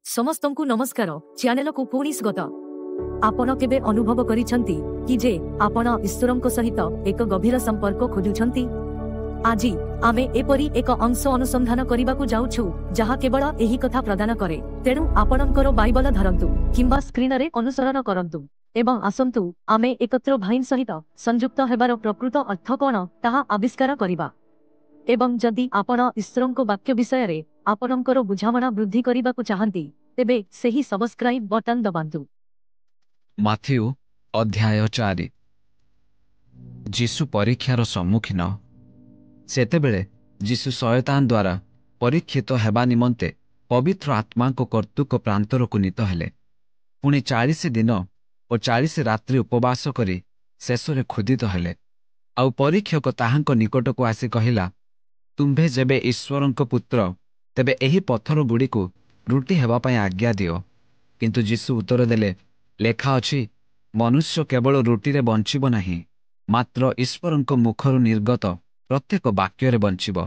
समस्तंकु नमस्कार चैनल को पुणी स्वागत। आपण केबे अनुभव करिसंती कि जे आपण ईश्वरंक सहित एक गभीर संपर्क खोजुछंती। आज आमे एपरी एक अंश अनुसंधान करिबाकू जाउछु जहा केवल एही कथा प्रदान करे। तेणु आपणकर बाइबल धरंतु किंबा स्क्रीन रे अनुसरण करंतु एवं आसंतु आमे एकत्र भाईन सहित संयुक्त हेबार प्रकृत अर्थ कोन ताहा आविष्कार करिबा। एवं जदि आपण ईश्वरंक वाक्य विषय रे आपणकर बुझामणा वृद्धि करिबाकू चाहंती तेबे सेही सब्सक्राइब बटन दबांतु। माथ्यू अध्याय 4। जीसु परीक्षार सम्मुखीन। सेतेबेले जीसु शयतान द्वारा परीक्षित हेबा निमंते पवित्र आत्मा को कर्तुक प्रांतर को नीत हेले। पुणी 40 दिन और 40 रात्रि उपवास करी शेषरे क्षुधित हेले। आउ परीक्षक ताहांक निकट को आसी कहिला, तुम्भे जेबे ईश्वरंक पुत्र तेबे एही पत्थर गुड़ी को रुटी हेबा पई आज्ञा दियो। किंतु जीसु उत्तर देले, लेखा अछि, मनुष्य केवल रुटी रे बंचिबो नाही, मात्र ईश्वरंक मुखरु निर्गत प्रत्येक वाक्य रे बंचिबो।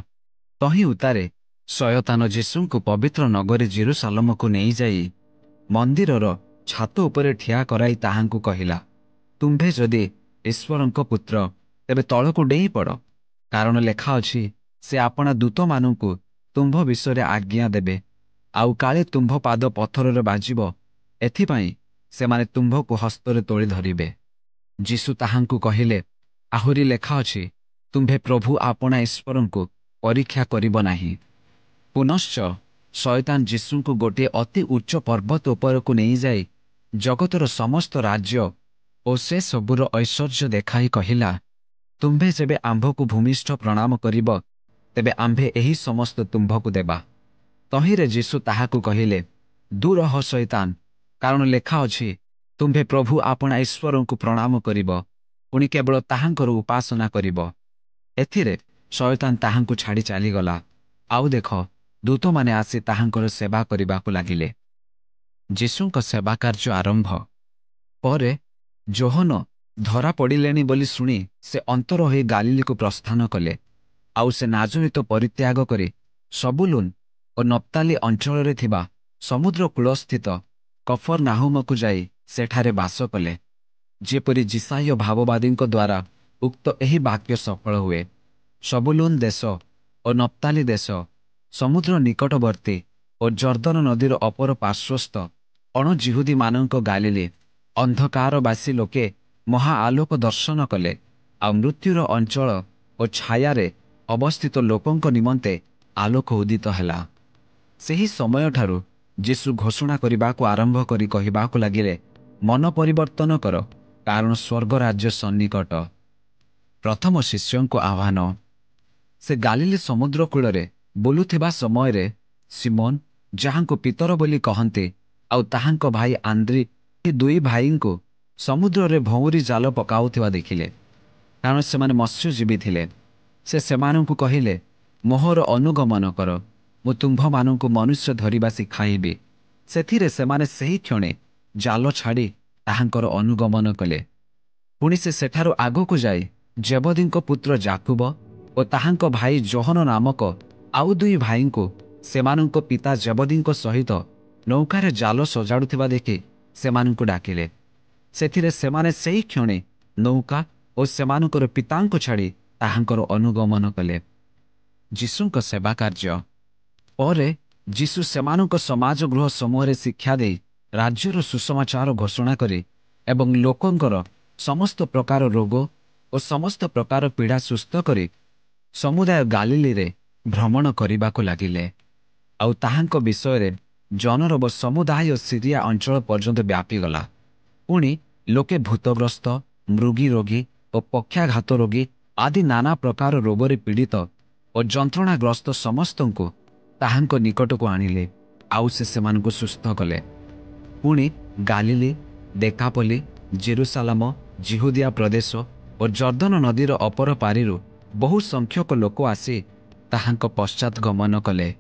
तही उतारे शयतान जीसुंकु पवित्र नगरी जेरुसालेम को नहीं जाई मंदिरर छात उपरे ठिया कराई ताहांकु कहिला, तुम्भे जदि ईश्वरंक पुत्र तेबे तळकु डेई पड़, कारण लेखा अछि, से आपणा दूत मानंकु तुम्भ विषय आज्ञा देबे, आउ काले तुम्भ पाद पत्थर रे बाजिबो, एथिपाई से माने तुम्भ को हस्तरे तोली धरिबे। जीसु ताहांकु कहिले, आहुरी लेखा अछि, तुम्भे प्रभु आपणा ईश्वरंकु परीक्षा करिबो नाही। पुनश्च शयतान जीसुंकु गोटे अति उच्च पर्वत उपरकु नहीं जाई जगतर समस्त राज्य और से सबुर ऐश्वर्य देखाई कहिला, तुम्भे जेबे आंभ को भूमिष्ठ प्रणाम करिब तेबे आंभे एही समस्त तुम्भ को देबा। तहिरे जीसु ताहाकु कहिले, दूर ह शैतान, कारण लेखा अछि, तुम्भे प्रभु आपणा ईश्वरंकु प्रणाम करिब, पुणी केवल ताहांकर उपासना करिब। एथिरे शैतान ताहांकु छाड़ी चली गला। आउ देख, दूत माने आसी ताहांकर सेवा करिबाकु लागिले। जीसुंक सेवा कार्य आरंभ परे जोहन धरा पड़िलेनी बोली सुनी से अंतर होई गालिली को प्रस्थान कले। आउ से नाजरित परित्याग करी सबुलून और नप्ताली अंचल रे थिबा समुद्र कूल स्थित कफरनाहुम को जाई सेठारे बास कले। जेपरि जिसाय भाववादींक द्वारा उक्त एही वाक्य सफल हुए। सबुलून देश और नप्ताली देश समुद्र निकटवर्ती और जर्दन नदीर अपर पार्श्वस्थ अणजिहुदी मानक गालिली अंधकारवासी लोके महा आलोक दर्शन कले। आ मृत्युर अंचल और छायारे अवस्थित लोकंक निमंते आलोक उदित हैला। सेही समय ठारू जीसु घोषणा करिबाकु आरंभ करी कहिबाकु लागिले, मन परिवर्तन कर, कारण स्वर्ग राज्य सन्निकट। प्रथम शिष्यंको आह्वान। से गालिली समुद्र कूलरे बुलुथिबा समय रे सिमोन जहांको पितर बोली कहंते आउ ताहांको भाई आंद्री ए दुई भाईंको समुद्र रे भौरी जाल पकाउथिबा देखिले, कारण सेमाने मत्स्यजीवी थिले। से सेमानंकु कहिले, मोहर अनुगमन कर, मु तुम्भ मानंकु मनुष्य धरिबा सिखाइबी। सेथिरे सेमाने सही क्षणे जाल छाड़ी ताहांकर अनुगमन कले। पुणी से सेठारु आगकु जाई जेबदींको पुत्र जाकुब और ताहांको भाई जोहन नामक आउ दुई भाईंको सेमानंको पिता जेबदींको सहित नौकारे जाल सजाडुथिबा देखि सेमानंकु डाकिले। सेथिरे सेमाने सही क्षणे नौका और सेमानंकर पितांको छाड़ी ताहांकर अनुगमन कले। जीसुंक सेवा कार्य परे जीसु सेमानंक समाज गृह समूह शिक्षा दे राज्यर सुसमाचार घोषणा करी एवं लोकंकर समस्त प्रकार रोग और समस्त प्रकार पीड़ा सुस्थ करी समुदाय गालिली रे भ्रमण करिबाकु लागिले। आउ ताहांक विषय रे जनरब समुदाय सीरिया अंचल पर्यंत व्यापी गला। पुणी लोके भूतग्रस्त, मृगी रोगी और पक्षाघात रोगी आदि नाना प्रकार रोगरे पीड़ित और जंत्रणाग्रस्त समस्तंको ताहांक निकट को आनिले। आउ से सेमानकु सुस्थ कले। पुणी गालिली, देकापली, जेरुसालेम, जिहुदिया प्रदेश और जर्दन नदीर अपर पारिरु बहु संख्यक लोक आसी ताहांक पश्चात गमन कले।